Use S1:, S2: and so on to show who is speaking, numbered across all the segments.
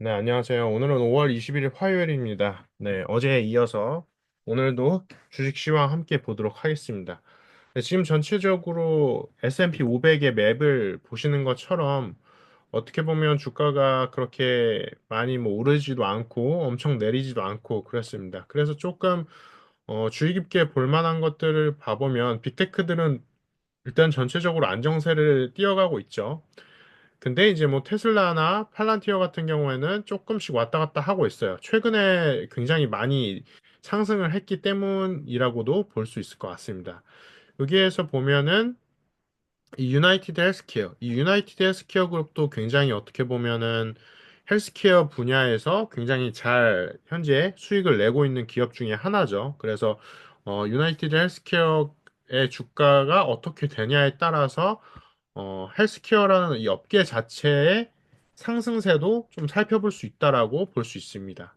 S1: 네, 안녕하세요. 오늘은 5월 21일 화요일입니다. 네, 어제에 이어서 오늘도 주식 시황 함께 보도록 하겠습니다. 네, 지금 전체적으로 S&P 500의 맵을 보시는 것처럼 어떻게 보면 주가가 그렇게 많이 뭐 오르지도 않고 엄청 내리지도 않고 그렇습니다. 그래서 조금 주의 깊게 볼 만한 것들을 봐보면 빅테크들은 일단 전체적으로 안정세를 띄어가고 있죠. 근데 이제 뭐 테슬라나 팔란티어 같은 경우에는 조금씩 왔다 갔다 하고 있어요. 최근에 굉장히 많이 상승을 했기 때문이라고도 볼 수 있을 것 같습니다. 여기에서 보면은 이 유나이티드 헬스케어 그룹도 굉장히 어떻게 보면은 헬스케어 분야에서 굉장히 잘 현재 수익을 내고 있는 기업 중에 하나죠. 그래서 유나이티드 헬스케어의 주가가 어떻게 되냐에 따라서 헬스케어라는 이 업계 자체의 상승세도 좀 살펴볼 수 있다라고 볼 수 있습니다.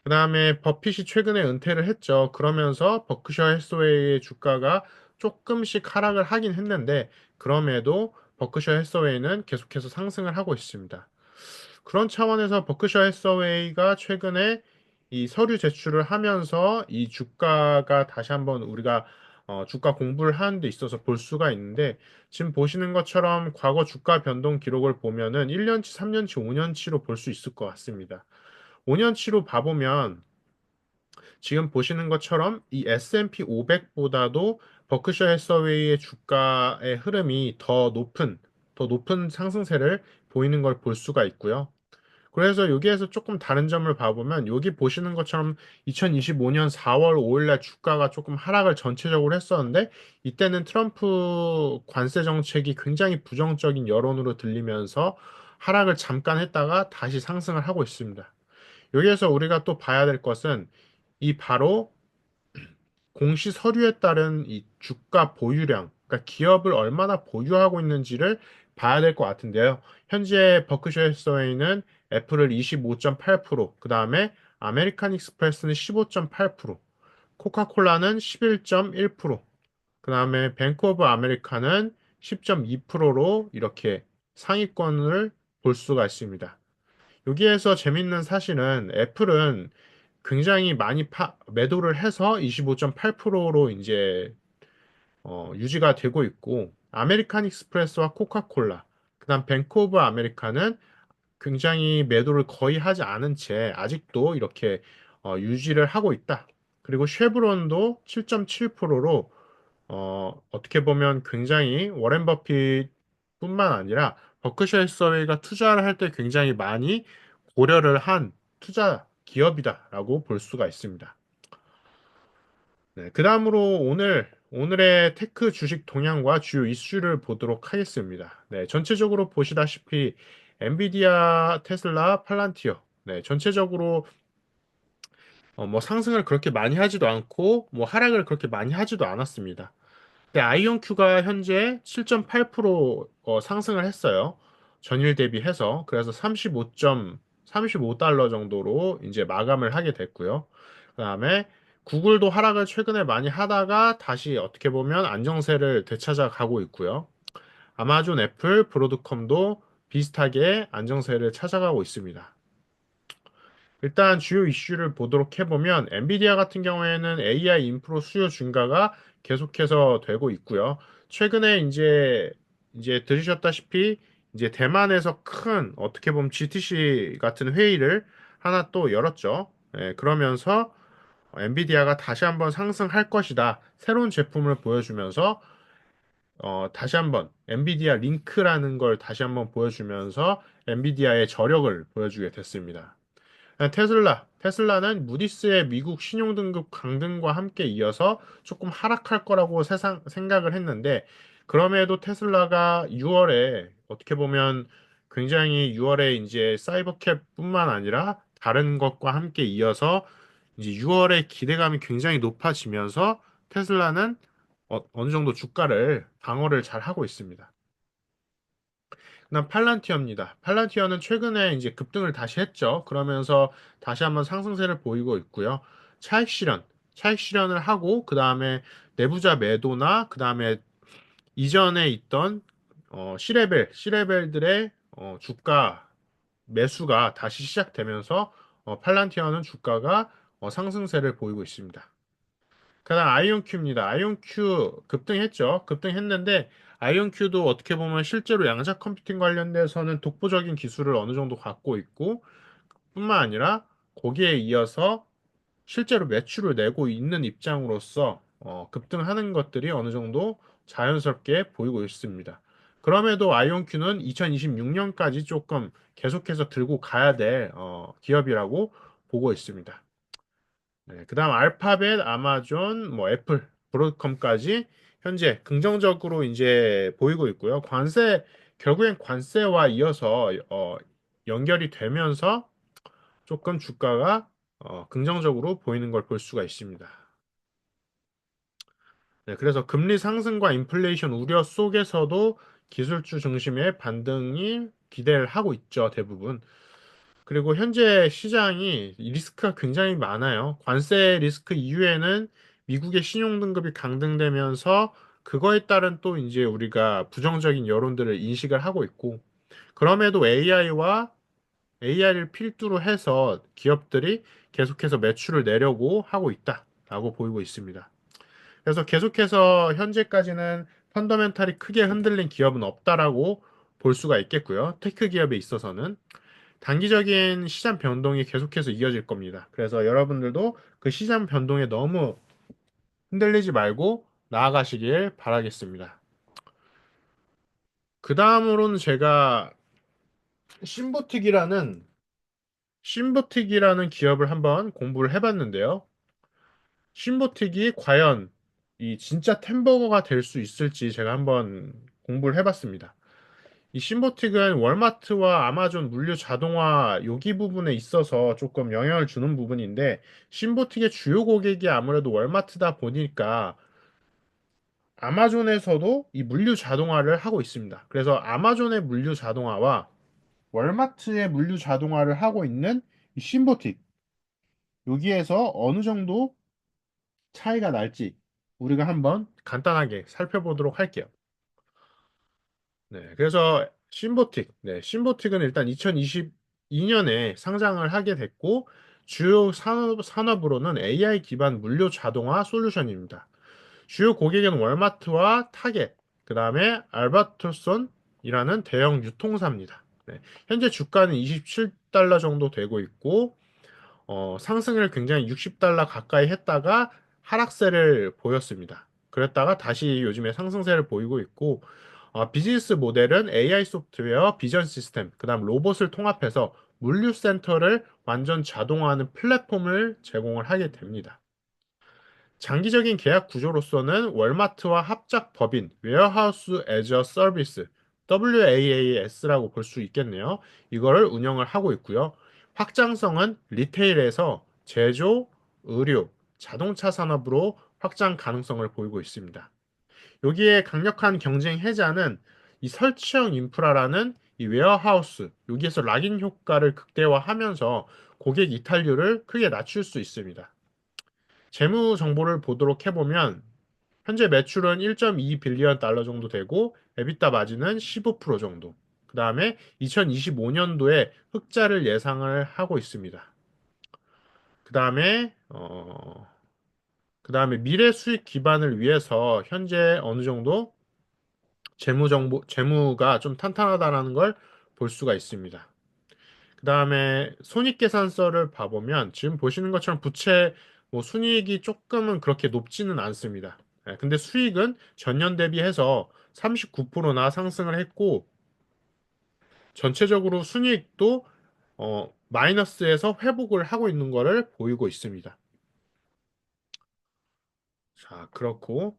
S1: 그 다음에 버핏이 최근에 은퇴를 했죠. 그러면서 버크셔 해서웨이의 주가가 조금씩 하락을 하긴 했는데, 그럼에도 버크셔 해서웨이는 계속해서 상승을 하고 있습니다. 그런 차원에서 버크셔 해서웨이가 최근에 이 서류 제출을 하면서 이 주가가 다시 한번 우리가 주가 공부를 하는 데 있어서 볼 수가 있는데, 지금 보시는 것처럼 과거 주가 변동 기록을 보면은 1년치, 3년치, 5년치로 볼 수 있을 것 같습니다. 5년치로 봐보면 지금 보시는 것처럼 이 S&P 500보다도 버크셔 해서웨이의 주가의 흐름이 더 높은 상승세를 보이는 걸 볼 수가 있고요. 그래서 여기에서 조금 다른 점을 봐보면 여기 보시는 것처럼 2025년 4월 5일 날 주가가 조금 하락을 전체적으로 했었는데 이때는 트럼프 관세 정책이 굉장히 부정적인 여론으로 들리면서 하락을 잠깐 했다가 다시 상승을 하고 있습니다. 여기에서 우리가 또 봐야 될 것은 이 바로 공시 서류에 따른 이 주가 보유량, 그러니까 기업을 얼마나 보유하고 있는지를 봐야 될 것 같은데요. 현재 버크셔 해서웨이는 애플을 25.8%, 그 다음에 아메리칸 익스프레스는 15.8%, 코카콜라는 11.1%, 그 다음에 뱅크 오브 아메리카는 10.2%로 이렇게 상위권을 볼 수가 있습니다. 여기에서 재밌는 사실은 애플은 굉장히 많이 매도를 해서 25.8%로 이제 유지가 되고 있고 아메리칸 익스프레스와 코카콜라 그다음 뱅크 오브 아메리카는 굉장히 매도를 거의 하지 않은 채 아직도 이렇게 유지를 하고 있다. 그리고 쉐브론도 7.7%로 어떻게 보면 굉장히 워렌 버핏뿐만 아니라 버크셔 해서웨이가 투자를 할 때 굉장히 많이 고려를 한 투자 기업이다라고 볼 수가 있습니다. 네, 그다음으로 오늘의 테크 주식 동향과 주요 이슈를 보도록 하겠습니다. 네, 전체적으로 보시다시피 엔비디아, 테슬라, 팔란티어 네, 전체적으로 뭐 상승을 그렇게 많이 하지도 않고 뭐 하락을 그렇게 많이 하지도 않았습니다. 네, 아이온큐가 현재 7.8% 상승을 했어요. 전일 대비해서. 그래서 35달러 정도로 이제 마감을 하게 됐고요. 그다음에 구글도 하락을 최근에 많이 하다가 다시 어떻게 보면 안정세를 되찾아 가고 있고요. 아마존, 애플, 브로드컴도 비슷하게 안정세를 찾아가고 있습니다. 일단 주요 이슈를 보도록 해보면 엔비디아 같은 경우에는 AI 인프로 수요 증가가 계속해서 되고 있고요. 최근에 이제 들으셨다시피 이제 대만에서 큰 어떻게 보면 GTC 같은 회의를 하나 또 열었죠. 예, 그러면서 엔비디아가 다시 한번 상승할 것이다. 새로운 제품을 보여주면서 다시 한번 엔비디아 링크라는 걸 다시 한번 보여주면서 엔비디아의 저력을 보여주게 됐습니다. 테슬라는 무디스의 미국 신용등급 강등과 함께 이어서 조금 하락할 거라고 생각을 했는데, 그럼에도 테슬라가 6월에 어떻게 보면 굉장히 6월에 이제 사이버캡뿐만 아니라 다른 것과 함께 이어서 이제 6월에 기대감이 굉장히 높아지면서 테슬라는 어느 정도 주가를 방어를 잘 하고 있습니다. 그다음 팔란티어입니다. 팔란티어는 최근에 이제 급등을 다시 했죠. 그러면서 다시 한번 상승세를 보이고 있고요. 차익 실현을 하고 그다음에 내부자 매도나 그다음에 이전에 있던 C레벨들의 주가 매수가 다시 시작되면서 팔란티어는 주가가 상승세를 보이고 있습니다. 그다음 아이온큐입니다. 아이온큐 급등했죠. 급등했는데 아이온큐도 어떻게 보면 실제로 양자 컴퓨팅 관련돼서는 독보적인 기술을 어느 정도 갖고 있고 뿐만 아니라 거기에 이어서 실제로 매출을 내고 있는 입장으로서 급등하는 것들이 어느 정도 자연스럽게 보이고 있습니다. 그럼에도 아이온큐는 2026년까지 조금 계속해서 들고 가야 될 기업이라고 보고 있습니다. 네, 그다음 알파벳, 아마존, 뭐 애플, 브로드컴까지 현재 긍정적으로 이제 보이고 있고요. 결국엔 관세와 이어서 연결이 되면서 조금 주가가 긍정적으로 보이는 걸 볼 수가 있습니다. 네, 그래서 금리 상승과 인플레이션 우려 속에서도 기술주 중심의 반등이 기대를 하고 있죠, 대부분. 그리고 현재 시장이 리스크가 굉장히 많아요. 관세 리스크 이후에는 미국의 신용 등급이 강등되면서 그거에 따른 또 이제 우리가 부정적인 여론들을 인식을 하고 있고, 그럼에도 AI를 필두로 해서 기업들이 계속해서 매출을 내려고 하고 있다라고 보이고 있습니다. 그래서 계속해서 현재까지는 펀더멘탈이 크게 흔들린 기업은 없다라고 볼 수가 있겠고요. 테크 기업에 있어서는 단기적인 시장 변동이 계속해서 이어질 겁니다. 그래서 여러분들도 그 시장 변동에 너무 흔들리지 말고 나아가시길 바라겠습니다. 그 다음으로는 제가 신보틱이라는 신보틱이라는 기업을 한번 공부를 해봤는데요. 신보틱이 과연 이 진짜 템버거가 될 수 있을지 제가 한번 공부를 해봤습니다. 이 신보틱은 월마트와 아마존 물류 자동화 여기 부분에 있어서 조금 영향을 주는 부분인데 신보틱의 주요 고객이 아무래도 월마트다 보니까 아마존에서도 이 물류 자동화를 하고 있습니다. 그래서 아마존의 물류 자동화와 월마트의 물류 자동화를 하고 있는 이 신보틱 여기에서 어느 정도 차이가 날지 우리가 한번 간단하게 살펴보도록 할게요. 네, 그래서 신보틱은 일단 2022년에 상장을 하게 됐고 주요 산업으로는 AI 기반 물류 자동화 솔루션입니다. 주요 고객은 월마트와 타겟, 그 다음에 알바트손이라는 대형 유통사입니다. 네, 현재 주가는 27달러 정도 되고 있고 상승을 굉장히 60달러 가까이 했다가 하락세를 보였습니다. 그랬다가 다시 요즘에 상승세를 보이고 있고, 비즈니스 모델은 AI 소프트웨어, 비전 시스템, 그다음 로봇을 통합해서 물류센터를 완전 자동화하는 플랫폼을 제공을 하게 됩니다. 장기적인 계약 구조로서는 월마트와 합작 법인 웨어하우스 애저 서비스 WAAS라고 볼 수 있겠네요. 이거를 운영을 하고 있고요. 확장성은 리테일에서 제조, 의료, 자동차 산업으로 확장 가능성을 보이고 있습니다. 여기에 강력한 경쟁 해자는 이 설치형 인프라라는 이 웨어하우스, 여기에서 락인 효과를 극대화하면서 고객 이탈률을 크게 낮출 수 있습니다. 재무 정보를 보도록 해보면 현재 매출은 1.2 빌리언 달러 정도 되고 에비타 마진은 15% 정도. 그 다음에 2025년도에 흑자를 예상을 하고 있습니다. 그 다음에 미래 수익 기반을 위해서 현재 어느 정도 재무가 좀 탄탄하다라는 걸 볼 수가 있습니다. 그 다음에 손익계산서를 봐보면 지금 보시는 것처럼 부채 뭐 순이익이 조금은 그렇게 높지는 않습니다. 근데 수익은 전년 대비해서 39%나 상승을 했고 전체적으로 순이익도 마이너스에서 회복을 하고 있는 것을 보이고 있습니다. 자, 그렇고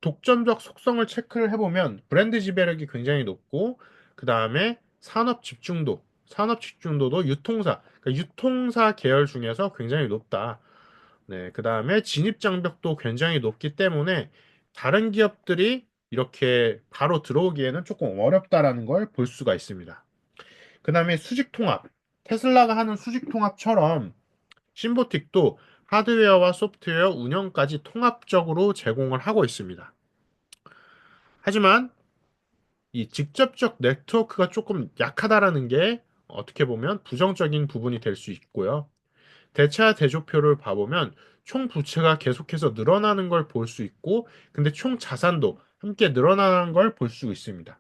S1: 독점적 속성을 체크를 해보면 브랜드 지배력이 굉장히 높고 그 다음에 산업 집중도도 그러니까 유통사 계열 중에서 굉장히 높다. 네, 그 다음에 진입 장벽도 굉장히 높기 때문에 다른 기업들이 이렇게 바로 들어오기에는 조금 어렵다라는 걸 볼 수가 있습니다. 그 다음에 수직 통합. 테슬라가 하는 수직 통합처럼 심보틱도 하드웨어와 소프트웨어 운영까지 통합적으로 제공을 하고 있습니다. 하지만 이 직접적 네트워크가 조금 약하다라는 게 어떻게 보면 부정적인 부분이 될 수 있고요. 대차 대조표를 봐보면 총 부채가 계속해서 늘어나는 걸 볼 수 있고, 근데 총 자산도 함께 늘어나는 걸 볼 수 있습니다.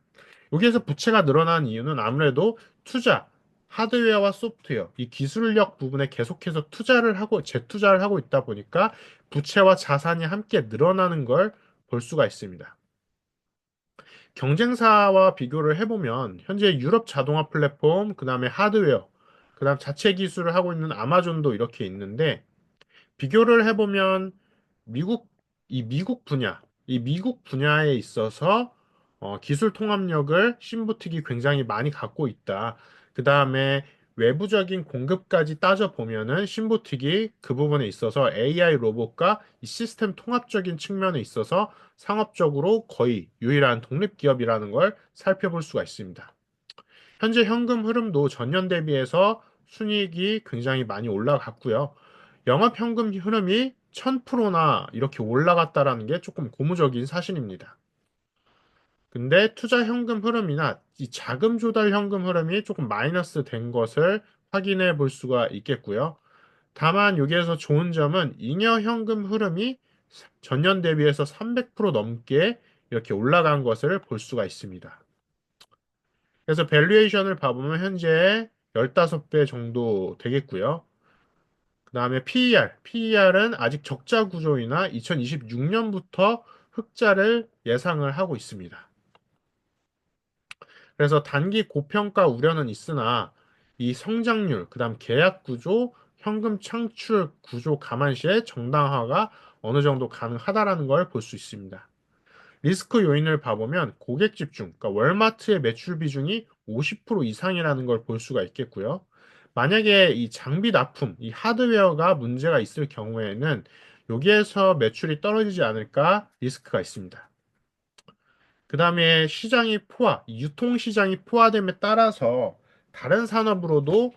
S1: 여기에서 부채가 늘어난 이유는 아무래도 투자, 하드웨어와 소프트웨어, 이 기술력 부분에 계속해서 재투자를 하고 있다 보니까 부채와 자산이 함께 늘어나는 걸 볼 수가 있습니다. 경쟁사와 비교를 해보면 현재 유럽 자동화 플랫폼, 그 다음에 하드웨어, 그 다음 자체 기술을 하고 있는 아마존도 이렇게 있는데, 비교를 해보면 미국, 이 미국 분야에 있어서 기술 통합력을 신부특이 굉장히 많이 갖고 있다. 그 다음에 외부적인 공급까지 따져보면은 신부특이 그 부분에 있어서 AI 로봇과 이 시스템 통합적인 측면에 있어서 상업적으로 거의 유일한 독립기업이라는 걸 살펴볼 수가 있습니다. 현재 현금 흐름도 전년 대비해서 순이익이 굉장히 많이 올라갔고요. 영업 현금 흐름이 1000%나 이렇게 올라갔다라는 게 조금 고무적인 사실입니다. 근데 투자 현금 흐름이나 이 자금 조달 현금 흐름이 조금 마이너스 된 것을 확인해 볼 수가 있겠고요. 다만 여기에서 좋은 점은 잉여 현금 흐름이 전년 대비해서 300% 넘게 이렇게 올라간 것을 볼 수가 있습니다. 그래서 밸류에이션을 봐보면 현재 15배 정도 되겠고요. 그 다음에 PER은 아직 적자 구조이나 2026년부터 흑자를 예상을 하고 있습니다. 그래서 단기 고평가 우려는 있으나 이 성장률, 그 다음 계약 구조, 현금 창출 구조 감안시에 정당화가 어느 정도 가능하다라는 걸 볼 수 있습니다. 리스크 요인을 봐보면 고객 집중, 그러니까 월마트의 매출 비중이 50% 이상이라는 걸 볼 수가 있겠고요. 만약에 이 장비 납품, 이 하드웨어가 문제가 있을 경우에는 여기에서 매출이 떨어지지 않을까 리스크가 있습니다. 그 다음에 유통 시장이 포화됨에 따라서 다른 산업으로도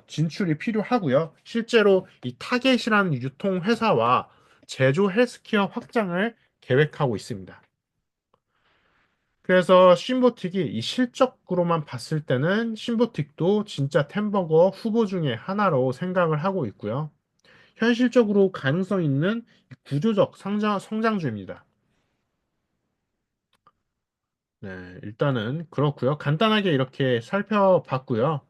S1: 진출이 필요하고요. 실제로 이 타겟이라는 유통 회사와 제조 헬스케어 확장을 계획하고 있습니다. 그래서 신보틱이 이 실적으로만 봤을 때는 신보틱도 진짜 템버거 후보 중에 하나로 생각을 하고 있고요. 현실적으로 가능성 있는 구조적 성장주입니다. 네, 일단은 그렇고요. 간단하게 이렇게 살펴봤고요.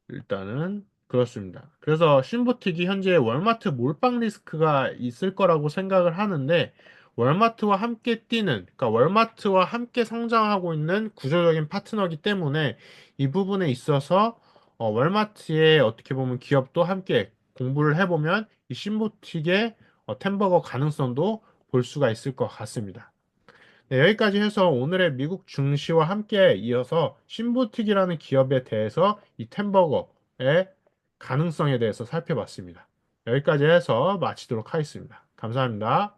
S1: 일단은 그렇습니다. 그래서 신보틱이 현재 월마트 몰빵 리스크가 있을 거라고 생각을 하는데 월마트와 함께 그러니까 월마트와 함께 성장하고 있는 구조적인 파트너이기 때문에 이 부분에 있어서 월마트의 어떻게 보면 기업도 함께 공부를 해보면 이 신보틱의 템버거 가능성도 볼 수가 있을 것 같습니다. 네, 여기까지 해서 오늘의 미국 증시와 함께 이어서 신부틱이라는 기업에 대해서 이 템버거의 가능성에 대해서 살펴봤습니다. 여기까지 해서 마치도록 하겠습니다. 감사합니다.